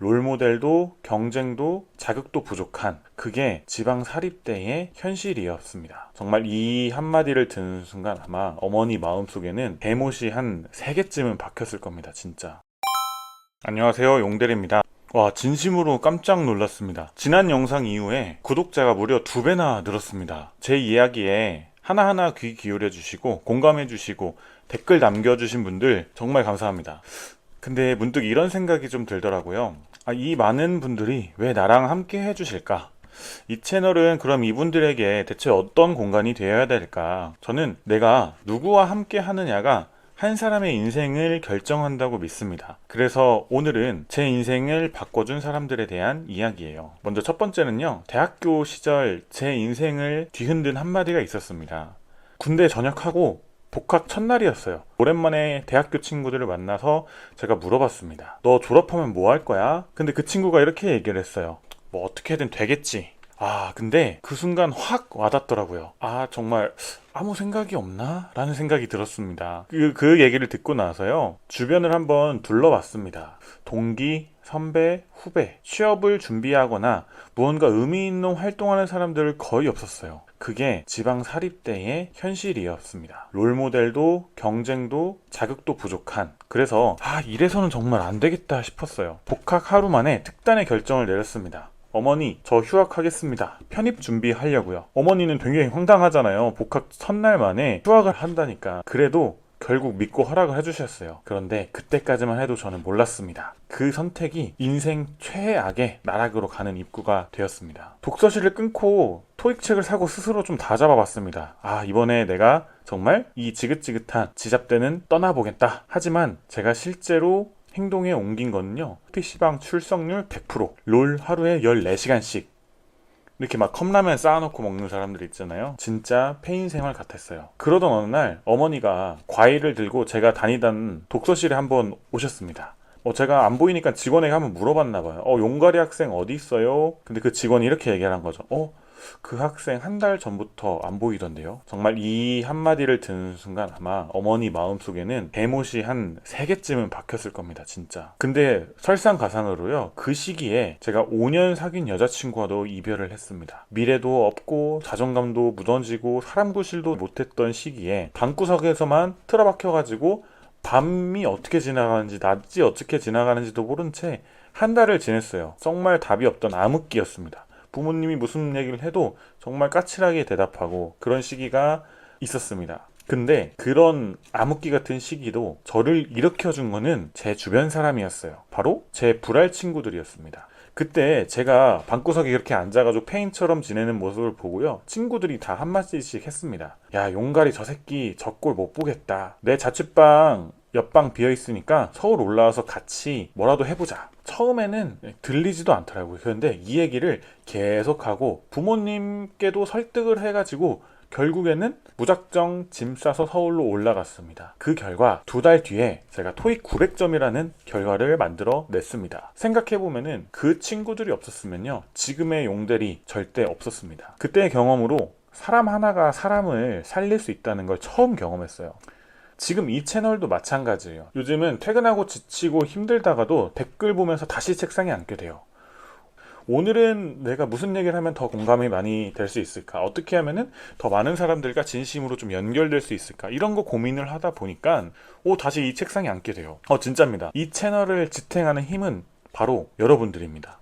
롤모델도 경쟁도 자극도 부족한, 그게 지방 사립대의 현실이었습니다. 정말 이 한마디를 듣는 순간 아마 어머니 마음속에는 대못이 한 3개쯤은 박혔을 겁니다. 진짜. 안녕하세요, 용대리입니다. 와, 진심으로 깜짝 놀랐습니다. 지난 영상 이후에 구독자가 무려 2배나 늘었습니다. 제 이야기에 하나하나 귀 기울여 주시고 공감해 주시고 댓글 남겨주신 분들 정말 감사합니다. 근데 문득 이런 생각이 좀 들더라고요. 이 많은 분들이 왜 나랑 함께 해주실까? 이 채널은 그럼 이분들에게 대체 어떤 공간이 되어야 될까? 저는 내가 누구와 함께 하느냐가 한 사람의 인생을 결정한다고 믿습니다. 그래서 오늘은 제 인생을 바꿔준 사람들에 대한 이야기예요. 먼저 첫 번째는요, 대학교 시절 제 인생을 뒤흔든 한마디가 있었습니다. 군대 전역하고 복학 첫날이었어요. 오랜만에 대학교 친구들을 만나서 제가 물어봤습니다. 너 졸업하면 뭐 할 거야? 근데 그 친구가 이렇게 얘기를 했어요. 뭐 어떻게든 되겠지. 근데 그 순간 확 와닿더라고요. 정말 아무 생각이 없나? 라는 생각이 들었습니다. 그 얘기를 듣고 나서요, 주변을 한번 둘러봤습니다. 동기, 선배, 후배, 취업을 준비하거나 무언가 의미 있는 활동하는 사람들 거의 없었어요. 그게 지방 사립대의 현실이었습니다. 롤모델도 경쟁도 자극도 부족한, 그래서 이래서는 정말 안 되겠다 싶었어요. 복학 하루 만에 특단의 결정을 내렸습니다. 어머니, 저 휴학하겠습니다. 편입 준비하려고요. 어머니는 굉장히 황당하잖아요. 복학 첫날 만에 휴학을 한다니까. 그래도 결국 믿고 허락을 해주셨어요. 그런데 그때까지만 해도 저는 몰랐습니다. 그 선택이 인생 최악의 나락으로 가는 입구가 되었습니다. 독서실을 끊고 토익책을 사고 스스로 좀 다잡아봤습니다. 이번에 내가 정말 이 지긋지긋한 지잡대는 떠나보겠다. 하지만 제가 실제로 행동에 옮긴 거는요, PC방 출석률 100%, 롤 하루에 14시간씩, 이렇게 막 컵라면 쌓아놓고 먹는 사람들 있잖아요. 진짜 폐인 생활 같았어요. 그러던 어느 날 어머니가 과일을 들고 제가 다니던 독서실에 한번 오셨습니다. 제가 안 보이니까 직원에게 한번 물어봤나 봐요. 용가리 학생 어디 있어요? 근데 그 직원이 이렇게 얘기를 한 거죠. 그 학생 한 달 전부터 안 보이던데요. 정말 이 한마디를 듣는 순간 아마 어머니 마음속에는 대못이 한 3개쯤은 박혔을 겁니다. 진짜. 근데 설상가상으로요, 그 시기에 제가 5년 사귄 여자친구와도 이별을 했습니다. 미래도 없고 자존감도 무너지고 사람 구실도 못했던 시기에 방구석에서만 틀어박혀가지고 밤이 어떻게 지나가는지 낮이 어떻게 지나가는지도 모른 채 한 달을 지냈어요. 정말 답이 없던 암흑기였습니다. 부모님이 무슨 얘기를 해도 정말 까칠하게 대답하고 그런 시기가 있었습니다. 근데 그런 암흑기 같은 시기도 저를 일으켜준 거는 제 주변 사람이었어요. 바로 제 불알 친구들이었습니다. 그때 제가 방구석에 이렇게 앉아가지고 페인처럼 지내는 모습을 보고요, 친구들이 다 한마디씩 했습니다. 야, 용가리 저 새끼 저 꼴 못 보겠다. 내 자취방 옆방 비어있으니까 서울 올라와서 같이 뭐라도 해보자. 처음에는 들리지도 않더라고요. 그런데 이 얘기를 계속하고 부모님께도 설득을 해가지고 결국에는 무작정 짐 싸서 서울로 올라갔습니다. 그 결과 2달 뒤에 제가 토익 900점이라는 결과를 만들어 냈습니다. 생각해보면은 그 친구들이 없었으면요, 지금의 용대리 절대 없었습니다. 그때의 경험으로 사람 하나가 사람을 살릴 수 있다는 걸 처음 경험했어요. 지금 이 채널도 마찬가지예요. 요즘은 퇴근하고 지치고 힘들다가도 댓글 보면서 다시 책상에 앉게 돼요. 오늘은 내가 무슨 얘기를 하면 더 공감이 많이 될 수 있을까? 어떻게 하면은 더 많은 사람들과 진심으로 좀 연결될 수 있을까? 이런 거 고민을 하다 보니까 다시 이 책상에 앉게 돼요. 진짜입니다. 이 채널을 지탱하는 힘은 바로 여러분들입니다.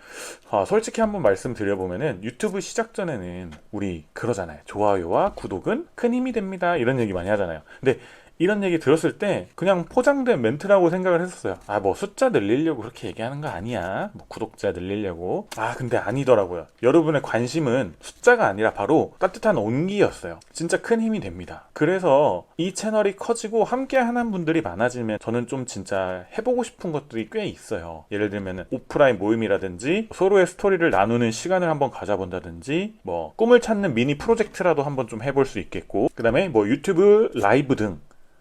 솔직히 한번 말씀드려보면은 유튜브 시작 전에는 우리 그러잖아요. 좋아요와 구독은 큰 힘이 됩니다. 이런 얘기 많이 하잖아요. 근데 이런 얘기 들었을 때 그냥 포장된 멘트라고 생각을 했었어요. 뭐 숫자 늘리려고 그렇게 얘기하는 거 아니야. 뭐 구독자 늘리려고. 근데 아니더라고요. 여러분의 관심은 숫자가 아니라 바로 따뜻한 온기였어요. 진짜 큰 힘이 됩니다. 그래서 이 채널이 커지고 함께 하는 분들이 많아지면 저는 좀 진짜 해보고 싶은 것들이 꽤 있어요. 예를 들면 오프라인 모임이라든지 서로의 스토리를 나누는 시간을 한번 가져본다든지, 뭐 꿈을 찾는 미니 프로젝트라도 한번 좀 해볼 수 있겠고, 그 다음에 뭐 유튜브 라이브 등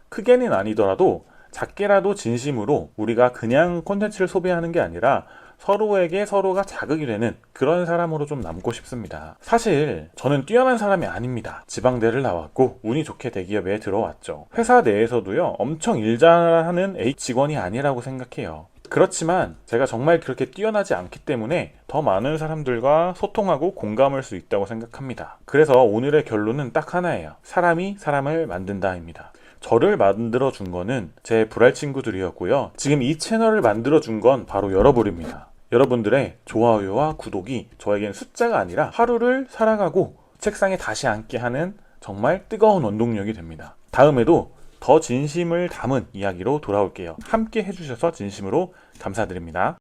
크게는 아니더라도 작게라도 진심으로 우리가 그냥 콘텐츠를 소비하는 게 아니라 서로에게 서로가 자극이 되는 그런 사람으로 좀 남고 싶습니다. 사실 저는 뛰어난 사람이 아닙니다. 지방대를 나왔고 운이 좋게 대기업에 들어왔죠. 회사 내에서도요, 엄청 일 잘하는 A 직원이 아니라고 생각해요. 그렇지만 제가 정말 그렇게 뛰어나지 않기 때문에 더 많은 사람들과 소통하고 공감할 수 있다고 생각합니다. 그래서 오늘의 결론은 딱 하나예요. 사람이 사람을 만든다입니다. 저를 만들어 준 거는 제 불알 친구들이었고요. 지금 이 채널을 만들어 준 건 바로 여러분입니다. 여러분들의 좋아요와 구독이 저에겐 숫자가 아니라 하루를 살아가고 책상에 다시 앉게 하는 정말 뜨거운 원동력이 됩니다. 다음에도 더 진심을 담은 이야기로 돌아올게요. 함께 해주셔서 진심으로 감사드립니다.